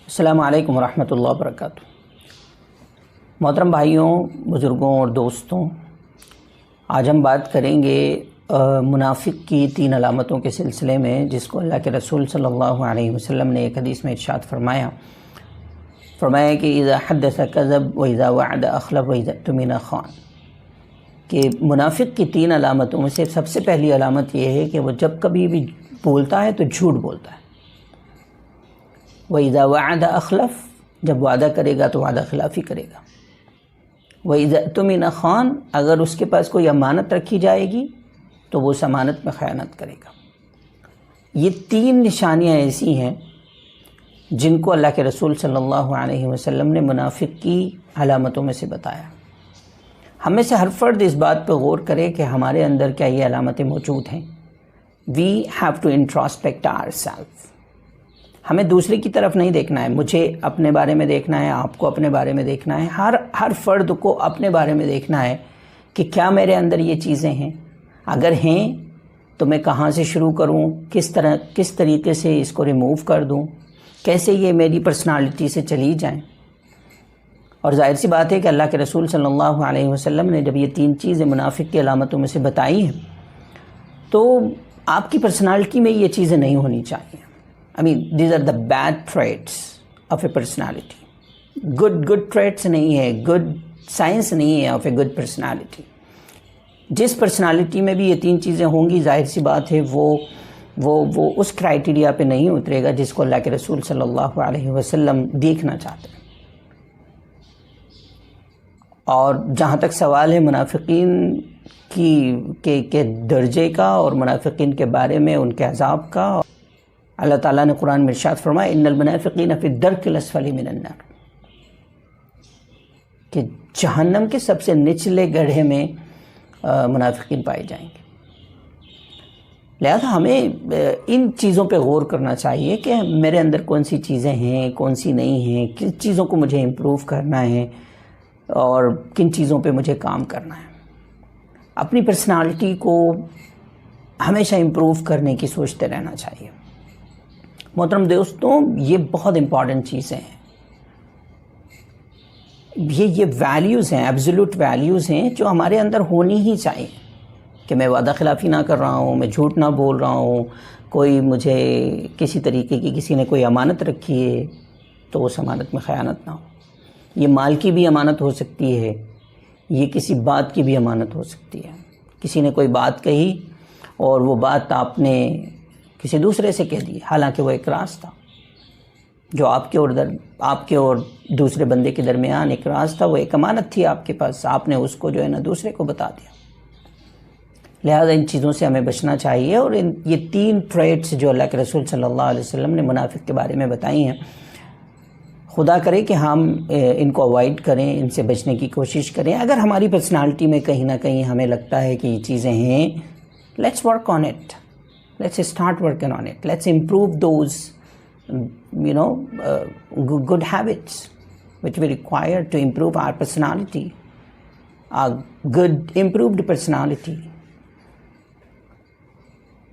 السلام علیکم ورحمۃ اللہ وبرکاتہ۔ محترم بھائیوں، بزرگوں اور دوستوں، آج ہم بات کریں گے منافق کی 3 علامتوں کے سلسلے میں، جس کو اللہ کے رسول صلی اللہ علیہ وسلم نے ایک حدیث میں ارشاد فرمایا کہ اذا حدث کذب و اذا وعد اخلف و اذا اؤتمن خان، کہ منافق کی 3 علامتوں میں سے سب سے پہلی علامت یہ ہے کہ وہ جب کبھی بھی بولتا ہے تو جھوٹ بولتا ہے۔ وَإِذَا وَعَدَ أَخْلَفَ، جب وعدہ کرے گا تو وعدہ خلافی کرے گا۔ وَإِذَا اؤتمن خان، اگر اس کے پاس کوئی امانت رکھی جائے گی تو وہ اس امانت میں خیانت کرے گا۔ یہ 3 نشانیاں ایسی ہیں جن کو اللہ کے رسول صلی اللہ علیہ وسلم نے منافق کی علامتوں میں سے بتایا۔ ہم میں سے ہر فرد اس بات پہ غور کرے کہ ہمارے اندر کیا یہ علامتیں موجود ہیں۔ We have to introspect ourselves۔ ہمیں دوسرے کی طرف نہیں دیکھنا ہے، مجھے اپنے بارے میں دیکھنا ہے، آپ کو اپنے بارے میں دیکھنا ہے، ہر فرد کو اپنے بارے میں دیکھنا ہے کہ کیا میرے اندر یہ چیزیں ہیں، اگر ہیں تو میں کہاں سے شروع کروں، کس طریقے سے اس کو ریموو کر دوں، کیسے یہ میری پرسنالٹی سے چلی جائیں۔ اور ظاہر سی بات ہے کہ اللہ کے رسول صلی اللہ علیہ وسلم نے جب یہ 3 چیزیں منافق کی علامتوں میں سے بتائی ہیں تو آپ کی پرسنالٹی میں یہ چیزیں نہیں ہونی چاہیے۔ these are the bad traits of a personality۔ good traits نہیں ہے، good science نہیں ہے of a good personality۔ جس پرسنالٹی میں بھی یہ 3 چیزیں ہوں گی، ظاہر سی بات ہے وہ اس کرائٹیریا پہ نہیں اترے گا جس کو اللہ کے رسول صلی اللہ علیہ وسلم دیکھنا چاہتے ہیں۔ اور جہاں تک سوال ہے منافقین کے درجے کا اور منافقین کے بارے میں ان کے عذاب کا، اللہ تعالیٰ نے قرآن میں ارشاد فرمایا ان المنافقین فی الدرک الاسفل من النار، کہ جہنم کے سب سے نچلے گڑھے میں منافقین پائے جائیں گے۔ لہذا ہمیں ان چیزوں پہ غور کرنا چاہیے کہ میرے اندر کون سی چیزیں ہیں، کون سی نہیں ہیں، کن چیزوں کو مجھے امپروو کرنا ہے اور کن چیزوں پہ مجھے کام کرنا ہے۔ اپنی پرسنالٹی کو ہمیشہ امپروو کرنے کی سوچتے رہنا چاہیے۔ محترم دوستوں، یہ بہت امپورٹنٹ چیزیں ہیں، یہ ویلیوز ہیں، ایبسولوٹ ویلیوز ہیں جو ہمارے اندر ہونی ہی چاہیے، کہ میں وعدہ خلافی نہ کر رہا ہوں، میں جھوٹ نہ بول رہا ہوں، کوئی مجھے کسی طریقے کی کسی نے کوئی امانت رکھی ہے تو اس امانت میں خیانت نہ ہو۔ یہ مال کی بھی امانت ہو سکتی ہے، یہ کسی بات کی بھی امانت ہو سکتی ہے۔ کسی نے کوئی بات کہی اور وہ بات آپ نے کسی دوسرے سے کہہ دی، حالانکہ وہ ایک راز تھا جو آپ کے اور دوسرے بندے کے درمیان ایک راز تھا، وہ ایک امانت تھی آپ کے پاس، آپ نے اس کو جو ہے نا دوسرے کو بتا دیا۔ لہذا ان چیزوں سے ہمیں بچنا چاہیے، اور یہ 3 ٹریٹس جو اللہ کے رسول صلی اللہ علیہ وسلم نے منافق کے بارے میں بتائی ہیں، خدا کرے کہ ہم ان کو اوائڈ کریں، ان سے بچنے کی کوشش کریں۔ اگر ہماری پرسنالٹی میں کہیں نہ کہیں ہمیں لگتا ہے کہ یہ چیزیں ہیں، let's work on it, let's start working on it, let's improve those good habits which we require to improve our personality, a good improved personality۔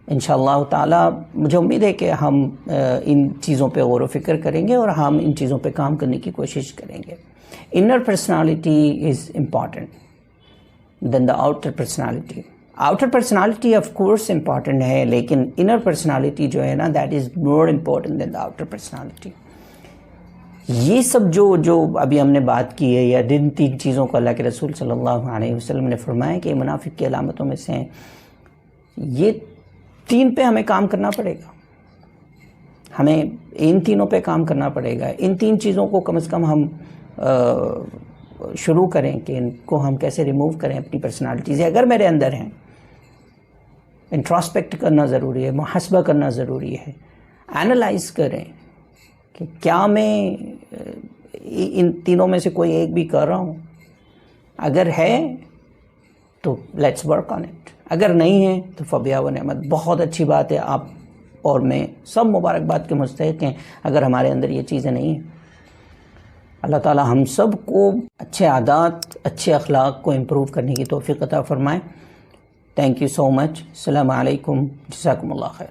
انشاءاللہ تعالی مجھے امید ہے کہ ہم ان چیزوں پہ غور و فکر کریں گے اور ہم ان چیزوں پہ کام کرنے کی کوشش کریں گے۔ inner personality is important than the outer personality۔ Outer personality of course important ہے، لیکن انر پرسنالٹی جو ہے نا that is more important than the outer personality. یہ سب جو ابھی ہم نے بات کی ہے، یا جن 3 چیزوں کو اللہ کے رسول صلی اللہ علیہ وسلم نے فرمایا کہ منافق کی علامتوں میں سے ہیں، یہ 3 پہ ہمیں کام کرنا پڑے گا، ہمیں ان 3 پہ کام کرنا پڑے گا۔ ان 3 چیزوں کو کم از کم ہم شروع کریں کہ ان کو ہم کیسے ریموو کریں اپنی پرسنالٹی سے۔ اگر میرے اندر ہیں، انٹراسپیکٹ کرنا ضروری ہے، محاسبہ کرنا ضروری ہے، اینالائز کریں کہ کیا میں ان 3 میں سے کوئی ایک بھی کر رہا ہوں۔ اگر ہے تو لیٹس ورک آن اٹ، اگر نہیں ہے تو فبیا و نعمت، بہت اچھی بات ہے، آپ اور میں سب مبارکباد کے مستحق ہیں اگر ہمارے اندر یہ چیزیں نہیں ہیں۔ اللہ تعالی ہم سب کو اچھے عادات، اچھے اخلاق کو امپروو کرنے کی توفیق عطا فرمائے۔ تھینک یو سو مچ۔ السلام علیکم، جزاکم اللہ خیر۔